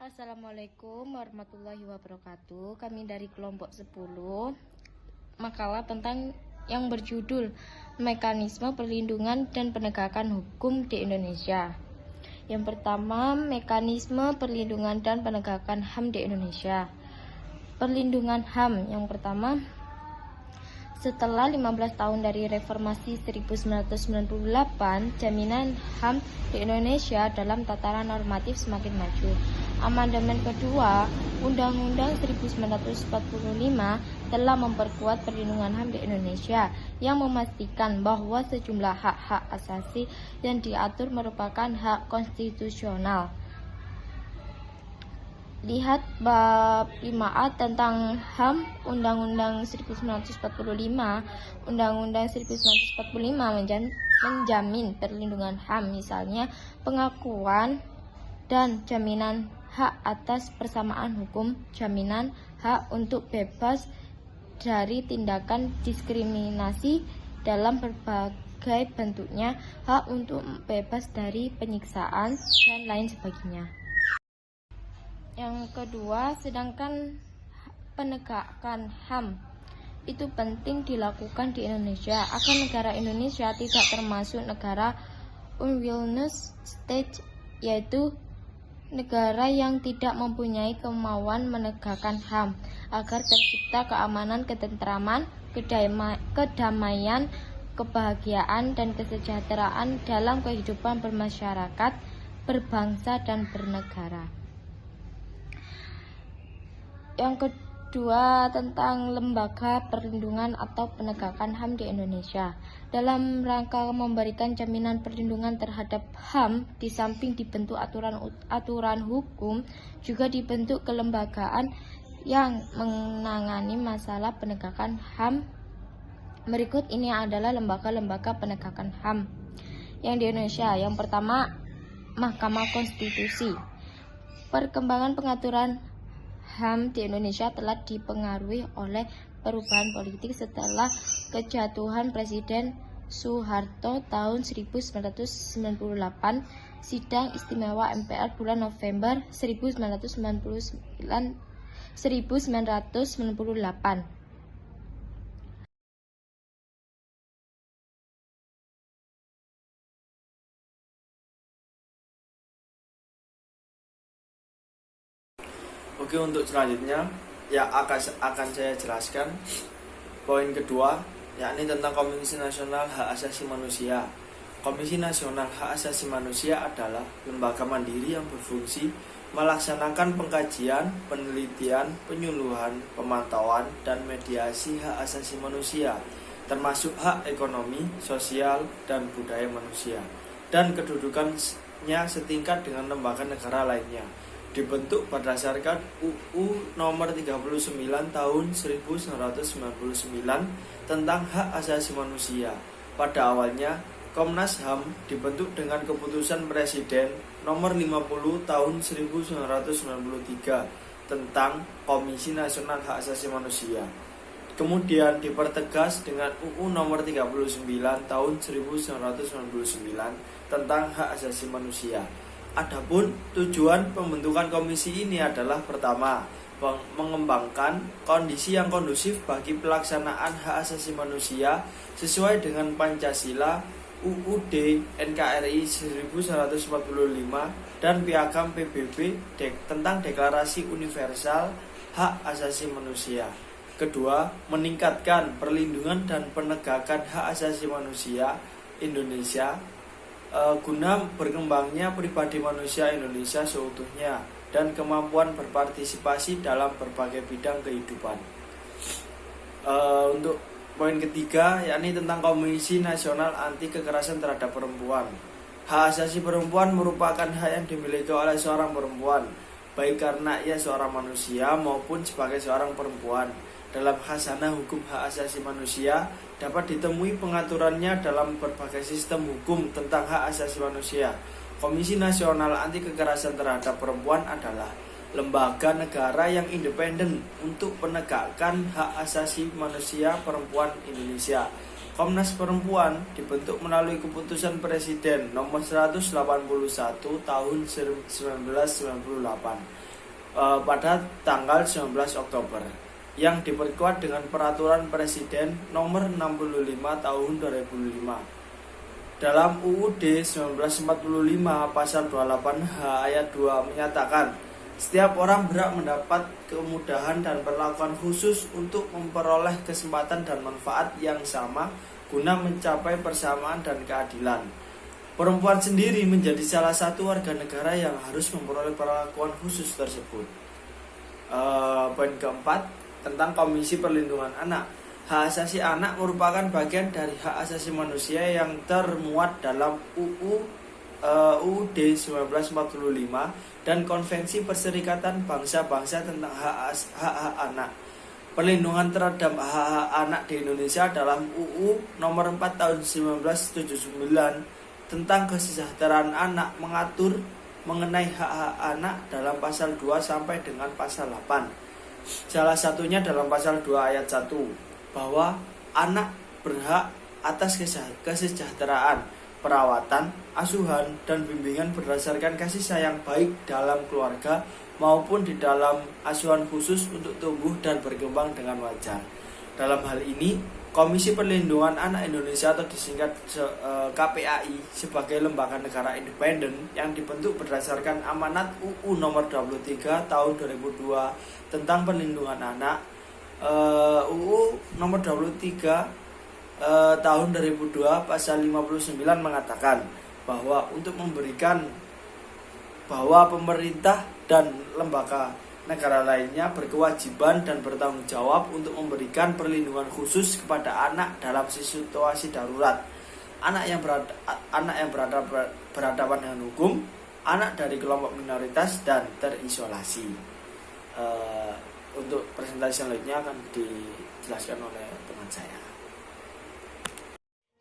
Assalamualaikum warahmatullahi wabarakatuh. Kami dari kelompok 10 makalah tentang yang berjudul Mekanisme Perlindungan dan Penegakan Hukum di Indonesia. Yang pertama, mekanisme perlindungan dan penegakan HAM di Indonesia. Perlindungan HAM yang pertama, setelah 15 tahun dari reformasi 1998, jaminan HAM di Indonesia dalam tataran normatif semakin maju. Amandemen kedua Undang-Undang 1945 telah memperkuat perlindungan HAM di Indonesia yang memastikan bahwa sejumlah hak-hak asasi yang diatur merupakan hak konstitusional. Lihat bab 5A tentang HAM Undang-Undang 1945. Undang-Undang 1945 menjamin perlindungan HAM, misalnya pengakuan dan jaminan hak atas persamaan hukum, jaminan hak untuk bebas dari tindakan diskriminasi dalam berbagai bentuknya, hak untuk bebas dari penyiksaan, dan lain sebagainya. Yang kedua, sedangkan penegakan HAM itu penting dilakukan di Indonesia, akan negara Indonesia tidak termasuk negara unwillingness state, yaitu negara yang tidak mempunyai kemauan menegakkan HAM agar tercipta keamanan, ketentraman, kedamaian, kebahagiaan, dan kesejahteraan dalam kehidupan bermasyarakat, berbangsa, dan bernegara. Yang kedua, tentang lembaga perlindungan atau penegakan HAM di Indonesia. Dalam rangka memberikan jaminan perlindungan terhadap HAM, di samping dibentuk aturan hukum, juga dibentuk kelembagaan yang menangani masalah penegakan HAM. Berikut ini adalah lembaga-lembaga penegakan HAM yang di Indonesia. Yang pertama, Mahkamah Konstitusi. Perkembangan pengaturan HAM di Indonesia telah dipengaruhi oleh perubahan politik setelah kejatuhan Presiden Soeharto tahun 1998, Sidang Istimewa MPR bulan November 1998. Oke, untuk selanjutnya akan saya jelaskan poin kedua, yakni tentang Komisi Nasional Hak Asasi Manusia. Komisi Nasional Hak Asasi Manusia adalah lembaga mandiri yang berfungsi melaksanakan pengkajian, penelitian, penyuluhan, pemantauan, dan mediasi hak asasi manusia, termasuk hak ekonomi, sosial, dan budaya manusia, dan kedudukannya setingkat dengan lembaga negara lainnya. Dibentuk berdasarkan UU Nomor 39 Tahun 1999 tentang Hak Asasi Manusia. Pada awalnya, Komnas HAM dibentuk dengan keputusan Presiden Nomor 50 Tahun 1993 tentang Komisi Nasional Hak Asasi Manusia. Kemudian dipertegas dengan UU Nomor 39 Tahun 1999 tentang Hak Asasi Manusia. Adapun tujuan pembentukan komisi ini adalah pertama, mengembangkan kondisi yang kondusif bagi pelaksanaan hak asasi manusia sesuai dengan Pancasila, UUD NKRI 1945, dan Piagam PBB tentang Deklarasi Universal Hak Asasi Manusia. Kedua, meningkatkan perlindungan dan penegakan hak asasi manusia Indonesia guna berkembangnya pribadi manusia Indonesia seutuhnya dan kemampuan berpartisipasi dalam berbagai bidang kehidupan. Untuk poin ketiga, yakni tentang Komisi Nasional Anti Kekerasan Terhadap Perempuan. Hak asasi perempuan merupakan hak yang dimiliki oleh seorang perempuan, baik karena ia seorang manusia maupun sebagai seorang perempuan. Dalam khasanah hukum hak asasi manusia dapat ditemui pengaturannya dalam berbagai sistem hukum tentang hak asasi manusia. Komisi Nasional Anti Kekerasan Terhadap Perempuan adalah lembaga negara yang independen untuk penegakan hak asasi manusia perempuan Indonesia. Komnas Perempuan dibentuk melalui keputusan Presiden Nomor 181 Tahun 1998. pada tanggal 19 Oktober yang diperkuat dengan Peraturan Presiden Nomor 65 Tahun 2005. Dalam UUD 1945 Pasal 28H Ayat 2 menyatakan, setiap orang berhak mendapat kemudahan dan perlakuan khusus untuk memperoleh kesempatan dan manfaat yang sama guna mencapai persamaan dan keadilan. Perempuan sendiri menjadi salah satu warga negara yang harus memperoleh perlakuan khusus tersebut. Poin keempat, tentang Komisi Perlindungan Anak. Hak asasi anak merupakan bagian dari hak asasi manusia yang termuat dalam UUD 1945 dan Konvensi Perserikatan Bangsa-Bangsa tentang hak-hak anak. Perlindungan terhadap hak-hak anak di Indonesia dalam UU Nomor 4 Tahun 1979 tentang kesejahteraan anak mengatur mengenai hak-hak anak dalam pasal 2 sampai dengan pasal 8. Salah satunya dalam pasal 2 ayat 1 bahwa anak berhak atas kesejahteraan, perawatan, asuhan, dan bimbingan berdasarkan kasih sayang baik dalam keluarga maupun di dalam asuhan khusus untuk tumbuh dan berkembang dengan wajar. Dalam hal ini, Komisi Perlindungan Anak Indonesia atau disingkat KPAI sebagai lembaga negara independen yang dibentuk berdasarkan amanat UU Nomor 23 Tahun 2002 tentang perlindungan anak. UU Nomor 23 tahun 2002 pasal 59 mengatakan bahwa pemerintah dan lembaga negara lainnya berkewajiban dan bertanggung jawab untuk memberikan perlindungan khusus kepada anak dalam situasi darurat. Anak yang berhadapan dengan hukum, anak dari kelompok minoritas dan terisolasi. Untuk presentasi selanjutnya akan dijelaskan oleh teman saya.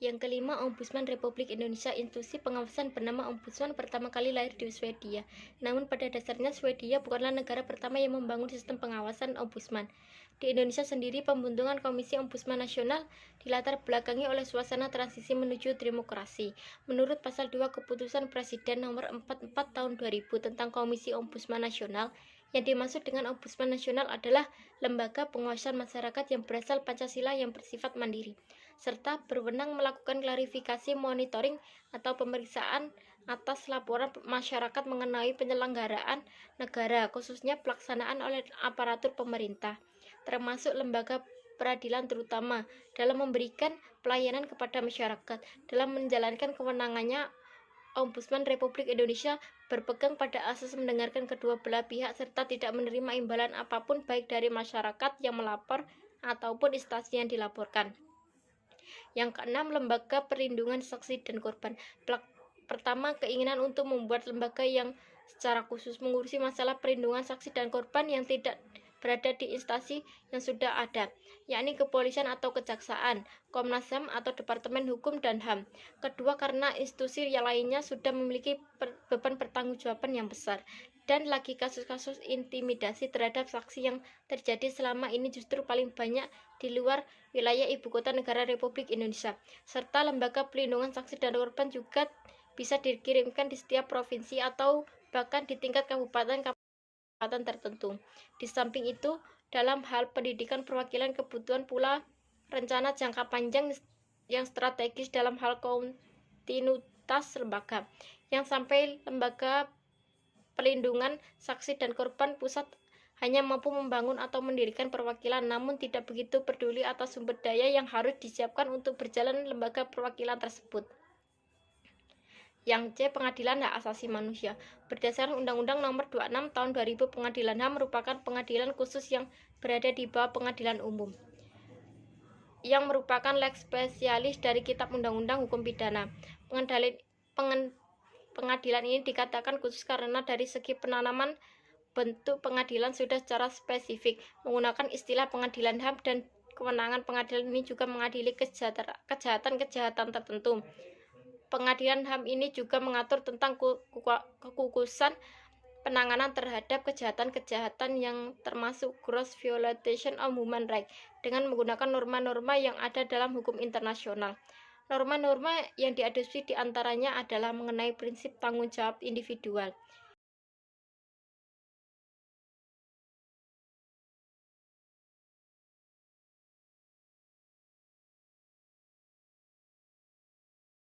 Yang kelima, Ombudsman Republik Indonesia. Institusi pengawasan bernama Ombudsman pertama kali lahir di Swedia. Namun pada dasarnya Swedia bukanlah negara pertama yang membangun sistem pengawasan Ombudsman. Di Indonesia sendiri, pembentukan Komisi Ombudsman Nasional dilatar belakangi oleh suasana transisi menuju demokrasi. Menurut pasal 2 Keputusan Presiden Nomor 44 Tahun 2000 tentang Komisi Ombudsman Nasional, yang dimaksud dengan Ombudsman Nasional adalah lembaga pengawasan masyarakat yang berasal Pancasila yang bersifat mandiri, serta berwenang melakukan klarifikasi, monitoring, atau pemeriksaan atas laporan masyarakat mengenai penyelenggaraan negara, khususnya pelaksanaan oleh aparatur pemerintah, termasuk lembaga peradilan terutama, dalam memberikan pelayanan kepada masyarakat. Dalam menjalankan kewenangannya, Ombudsman Republik Indonesia berpegang pada asas mendengarkan kedua belah pihak serta tidak menerima imbalan apapun baik dari masyarakat yang melapor ataupun instansi yang dilaporkan. Yang keenam, lembaga perlindungan saksi dan korban. Pertama, keinginan untuk membuat lembaga yang secara khusus mengurusi masalah perlindungan saksi dan korban yang tidak berada di instansi yang sudah ada, yakni kepolisian atau kejaksaan, Komnas HAM atau Departemen Hukum dan HAM. Kedua, karena institusi yang lainnya sudah memiliki beban pertanggungjawaban yang besar. Dan lagi, kasus-kasus intimidasi terhadap saksi yang terjadi selama ini justru paling banyak di luar wilayah ibu kota negara Republik Indonesia. Serta lembaga pelindungan saksi dan korban juga bisa dikirimkan di setiap provinsi atau bahkan di tingkat kabupaten tertentu. Di samping itu, dalam hal pendidikan perwakilan kebutuhan pula rencana jangka panjang yang strategis dalam hal kontinuitas lembaga, yang sampai lembaga perlindungan saksi dan korban pusat hanya mampu membangun atau mendirikan perwakilan, namun tidak begitu peduli atas sumber daya yang harus disiapkan untuk berjalan lembaga perwakilan tersebut. Yang C, Pengadilan Hak Asasi Manusia. Berdasarkan Undang-Undang Nomor 26 Tahun 2000, Pengadilan HAM merupakan pengadilan khusus yang berada di bawah Pengadilan Umum, yang merupakan leg spesialis dari Kitab Undang-Undang Hukum Pidana. Pengadilan ini dikatakan khusus karena dari segi penanaman bentuk pengadilan sudah secara spesifik menggunakan istilah pengadilan HAM, dan kewenangan pengadilan ini juga mengadili kejahatan-kejahatan tertentu. Pengadilan HAM ini juga mengatur tentang kekhususan penanganan terhadap kejahatan-kejahatan yang termasuk gross violation of human rights dengan menggunakan norma-norma yang ada dalam hukum internasional. Norma-norma yang diadopsi diantaranya adalah mengenai prinsip tanggung jawab individual,